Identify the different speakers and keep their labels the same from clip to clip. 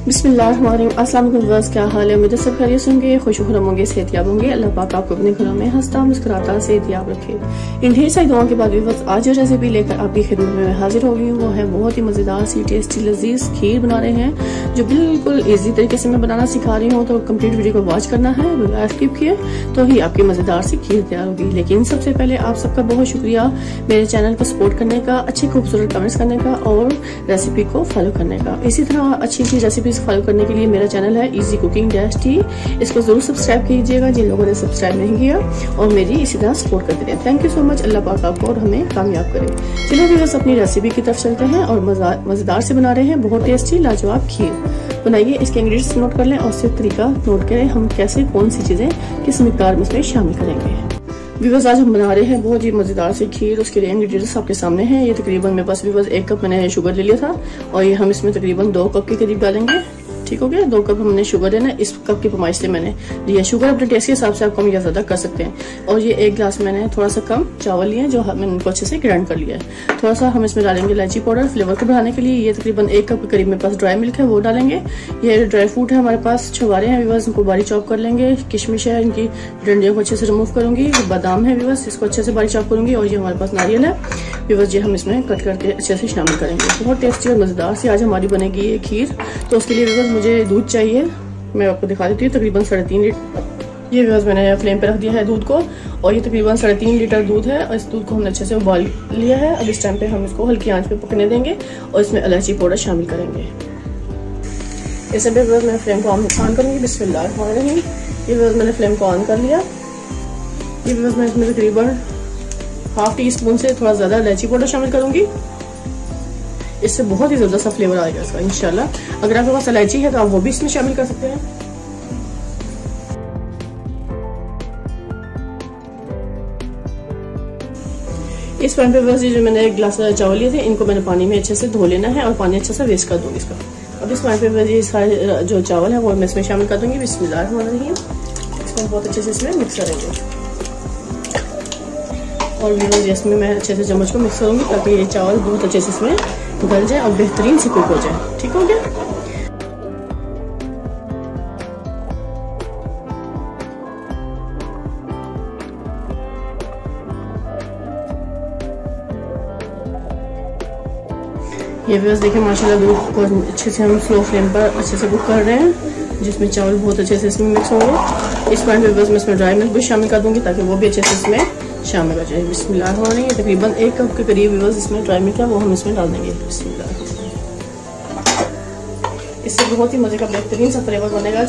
Speaker 1: बिस्मिल्लाहिर्रहमानिर्रहीम। अस्सलाम वालेकुम व्यूअर्स, क्या हाल है? उम्मीद है सब खैरियत होंगे, खुशखुराम होंगे, सेहतयाब होंगे। अल्लाह पाक आपको अपने घरों में हंसता मुस्कुराता सेहतयाब रखे। इन ढेर सारी दुआओं के बाद व्यूअर्स, आज जो रेसिपी लेकर आपकी खिदमत में हाजिर हो गई हूँ वो है बहुत ही मजेदार सी टेस्टी लजीज खीर बना रहे हैं, जो बिल्कुल इजी तरीके से मैं बनाना सिखा रही हूँ। तो कंप्लीट वीडियो को वॉच करना है, बगैर स्किप किए, तो ही आपकी मजेदार सी खीर तैयार होगी। लेकिन सबसे पहले आप सबका बहुत शुक्रिया मेरे चैनल को सपोर्ट करने का, अच्छे खूबसूरत कमेंट्स करने का और रेसिपी को फॉलो करने का। इसी तरह अच्छी अच्छी रेसिपीज फॉलो करने के लिए मेरा चैनल है इजी कुकिंग -टी, इसको जरूर सब्सक्राइब कीजिएगा जिन लोगों ने सब्सक्राइब नहीं किया, और मेरी इसी तरह सपोर्ट करते रहे। Thank you so much. Allah पाक आपको और हमें कामयाब करे। चलिए व्यूअर्स, अपनी रेसिपी की तरफ चलते हैं और मजेदार से बना रहे हैं बहुत टेस्टी लाजवाब खीर। बनाइए, इसके इंग्रेडिएंट्स नोट कर लें और सिर्फ तरीका नोट करें हम कैसे कौन सी चीजें किस मिकदार में इसमें शामिल करेंगे। व्यूअर्स, आज हम बना रहे हैं बहुत ही मजेदार सी खीर। उसके लिए इंग्रेडिएंट्स आपके सामने हैं। ये तकरीबन मेरे पास व्यूअर्स 1 कप मैंने शुगर ले लिया था, और ये हम इसमें तकरीबन 2 कप के करीब डालेंगे। ठीक हो गया, 2 कप हमने शुगर लेना है। इस कप की पैमाइश से मैंने लिया। शुगर अपने टेस्ट के हिसाब से आप कम या ज्यादा कर सकते हैं। और ये 1 गिलास मैंने थोड़ा सा कम चावल लिए, जो मैंने उनको अच्छे से ग्राइंड कर लिया है। थोड़ा सा हम इसमें डालेंगे इलायची पाउडर फ्लेवर को बढ़ाने के लिए। ये तकरीबन 1 कप के करीब मेरे पास ड्राई मिल्क है, वो डालेंगे। ये ड्राई फ्रूट है हमारे पास, छुहारे हैं व्यूअर्स, इनको बारीक चॉप कर लेंगे। किशमिश है, इनकी डंडियों को अच्छे से रिमूव करूंगी। बादाम है व्यूअर्स, इसको अच्छे से बारीक चॉप करूंगी। और ये हमारे पास नारियल है व्यूअर्स, ये हम इसमें कट करके अच्छे से शामिल करेंगे। बहुत टेस्टी और मजेदार सी आज हमारी बनेगी ये खीर। तो उसके लिए व्यूअर्स मुझे दूध चाहिए, मैं आपको दिखा देती हूँ। तकरीबन 3.5 लीटर ये व्यूअर्स मैंने फ्लेम पे रख दिया है दूध को, और ये तकरीबन 3.5 लीटर दूध है। और इस दूध को हमने अच्छे से उबाल लिया है। अब इस टाइम पे हम इसको हल्की आंच पे पकने देंगे और इसमें इलायची पाउडर शामिल करेंगे। इस टाइम पे व्यूअर्स मैं फ्लेम को ऑन करूंगी। बिस्मिल्लाहिर्रहमानिर्रहीम। ये व्यूअर्स मैंने फ्लेम को ऑन कर लिया। ये व्यूअर्स मैं इसमें तकरीबन 1/2 टीस्पून से थोड़ा ज्यादा इलायची पाउडर शामिल करूंगी। इससे बहुत ही जबरदस्त सा फ्लेवर आएगा इसका इंशाल्लाह। अगर आपके पास इलायची है तो आप वो भी इसमें शामिल कर सकते हैं। इस पैन पे बस जो मैंने 1 गिलास चावल लिए थे, इनको मैंने पानी में अच्छे से धो लेना है और पानी अच्छे से वेस्ट कर दूंगी इसका। अब इस पैन पे ये सारे जो चावल है वो मैं इसमें शामिल कर दूंगी। बिस्मिल्लाहिर्रहमानिर्रहीम। इसको बहुत अच्छे से इसमें मिक्स करेंगे, और इसमें मैं अच्छे से चम्मच को मिक्स करूंगी ताकि ये चावल बहुत अच्छे से इसमें गल जाए और बेहतरीन से कुक हो जाए। ठीक हो गया। ये व्यूअर्स देखिए, माशाल्लाह दूध को अच्छे से हम स्लो फ्लेम पर अच्छे से कुक कर रहे हैं, जिसमें चावल बहुत अच्छे से इसमें मिक्स होंगे। इस पॉइंट पे व्यूअर्स मैं इसमें ड्राई मिल्क भी शामिल कर दूंगी ताकि वो भी अच्छे से इसमें शामिल हो जाए। बिस्मिल्लाहिर्रहमानिर्रहीम। ये तकरीबन 1 कप के करीब व्यूअर्स इसमें ड्राई मिल्क है, वो हम इसमें डाल देंगे। बिस्मिल्लाह। इससे बहुत ही मजे का बेहतरीन सा फ्लेवर बनेगा।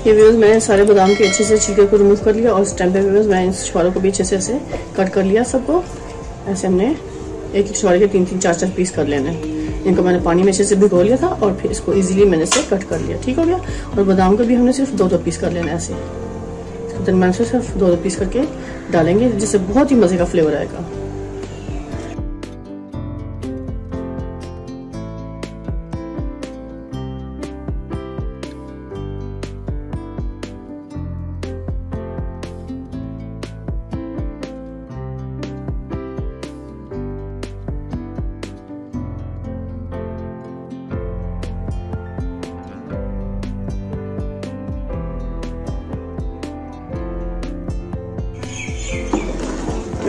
Speaker 1: ये व्यूअर्स मैंने सारे बादाम के अच्छे से छिलके को रिमूव कर लिया, और इस टाइम पे व्यूअर्स मैंने इन छुहारों को भी अच्छे से ऐसे कट कर लिया। सबको ऐसे हमने एक छुहारे के 3-3, 4-4 पीस कर लेने। इनको मैंने पानी में अच्छे से भिगो लिया था और फिर इसको इजीली मैंने इसे कट कर लिया। ठीक हो गया। और बादाम को भी हमने सिर्फ 2-2 पीस कर लेना है। ऐसे इसको दरमियान से सिर्फ 2-2 पीस करके डालेंगे, जिससे बहुत ही मजे का फ्लेवर आएगा।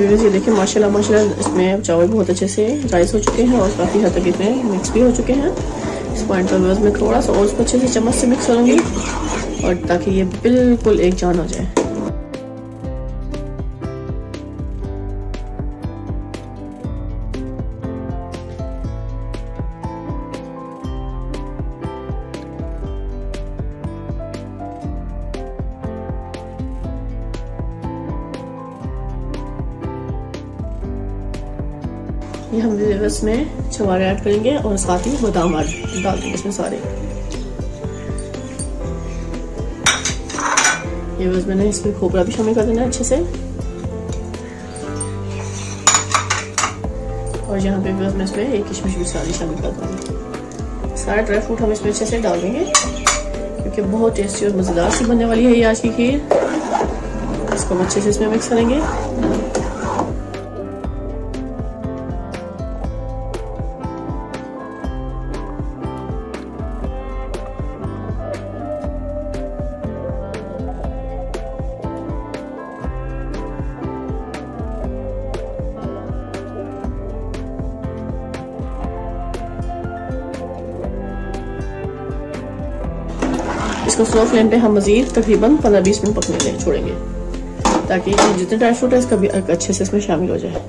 Speaker 1: ये देखिए माशाल्लाह माशाल्लाह इसमें चावल बहुत अच्छे से राइस हो चुके हैं और काफ़ी हद तक इसमें मिक्स भी हो चुके हैं। इस पॉइंट पर मैं थोड़ा सा और इसको अच्छे से चम्मच से मिक्स करूँगी, और ताकि ये बिल्कुल एक जान हो जाए। ये हम इसमें छुहारे ऐड करेंगे और साथ ही बादाम डाल देंगे इसमें सारे। ये बस मैंने इसमें खोपरा भी शामिल कर देना है अच्छे से, और यहाँ पे मैं इसमें एक किशमिश भी सारी शामिल कर दूँगी। सारा ड्राई फ्रूट हम इसमें अच्छे से डाल देंगे क्योंकि बहुत टेस्टी और मज़ेदार सी बनने वाली है ये आज की खीर। इसको हम अच्छे से इसमें मिक्स करेंगे। इसको स्लो फ्लेम पे हम मजीद तकरीबन 15-20 मिनट पकने छोड़ेंगे ताकि जितने ड्राई फ्रूट है इसका भी अच्छे से इसमें शामिल हो जाए।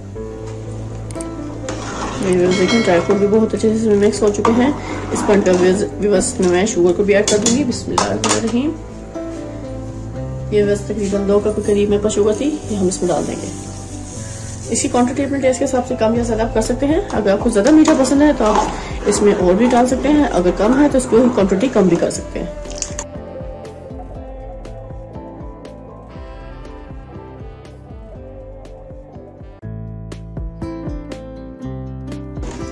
Speaker 1: देखिए ड्राई फ्रूट भी बहुत अच्छे से इसमें मिक्स हो चुके हैं। इस पॉइंट पे व्यूअर्स में मैं शुगर को भी ऐड कर दूंगी। बिस्मिल्लाहिर्रहमानिर्रहीम। ये बस तकरीबन 2 कप के करीब मेरे पास शुगर थी, ये हम इसमें डाल देंगे। इसकी क्वांटिटी अपने टेस्ट के हिसाब से कम या ज़्यादा आप कर सकते हैं। अगर आपको ज़्यादा मीठा पसंद है तो आप इसमें और भी डाल सकते हैं, अगर कम है तो इसको क्वांटिटी कम भी कर सकते हैं।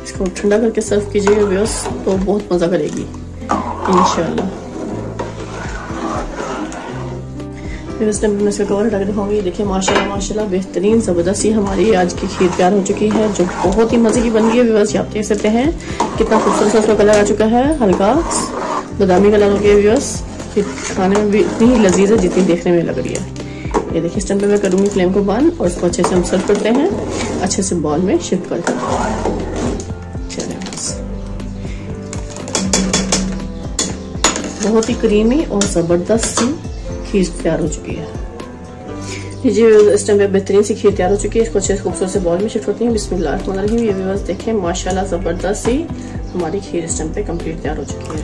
Speaker 1: इसको ठंडा करके सर्व कीजिएगा व्यूअर्स तो बहुत मज़ा करेगी इंशाल्लाह। फिर इस टाइम मैं इसका कवर हटा के दिखाऊंगी। देखिए माशाल्लाह बेहतरीन ज़बरदस्त सी हमारी आज की खीर तैयार हो चुकी है जो बहुत ही मज़े की बन गई है व्यूअर्स। आप देख सकते हैं कितना खूबसूरत सा उसका कलर आ चुका है, हल्का बादामी कलर हो गया व्यूअर्स। खाने में भी इतनी लजीज है जितनी देखने में लग रही है। ये देखिए इस टाइम पे मैं करूँगी फ्लेम को बंद और इसको अच्छे से हम सर्व करते हैं, अच्छे से बॉल में शिफ्ट करते हैं। बहुत ही क्रीमी और ज़बरदस्त सी खीर तैयार हो चुकी है। लीजिए इस टाइम पे बेहतरीन सी खीर तैयार हो चुकी है। इसको अच्छे से खूबसूरत से बॉल में शिफ्ट होती है। बिस्मिल्लाहिर्रहमानिर्रहीम। ये व्यूअर्स देखें माशाल्लाह ज़बरदस्त सी हमारी खीर इस टाइम पे कंप्लीट तैयार हो चुकी है।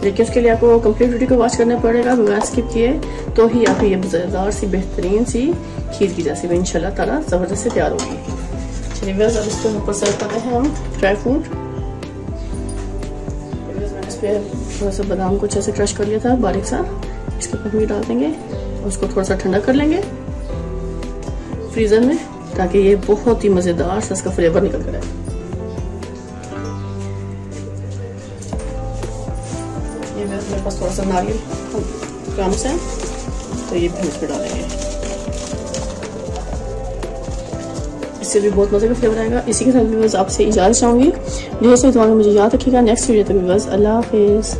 Speaker 1: लेकिन उसके लिए आपको कंप्लीट वीडियो को वॉच करना पड़ेगा, बगैर स्किप किए, तो ही आपको ये मज़ेदार सी बेहतरीन सी खीर की रेसिपी इंशाल्लाह ताला ज़बरदस्त से तैयार होगी। चलिए व्यूअर्स अब इसको ऊपर सर्व करते हैं हम ड्राई फ्रूट। मैंने इस पर थोड़ा सा बादाम को अच्छे से क्रश कर लिया था बारीक सा, इसके ऊपर भी डाल देंगे और उसको थोड़ा सा ठंडा कर लेंगे फ्रीज़र में ताकि ये बहुत ही मज़ेदार सा इसका फ्लेवर निकल कर आए। मेरे पास थोड़ा सा नारियल क्रम्स है तो ये भी इसमें डालेंगे, इससे भी बहुत मज़े का फ्लेवर आएगा। इसी के साथ व्यूअर्स आपसे इजाज़त चाहूँगी। ढेर सारी दुआएं मुझे याद रखिएगा। नेक्स्ट वीडियो तक व्यूअर्स अल्लाह हाफिज़।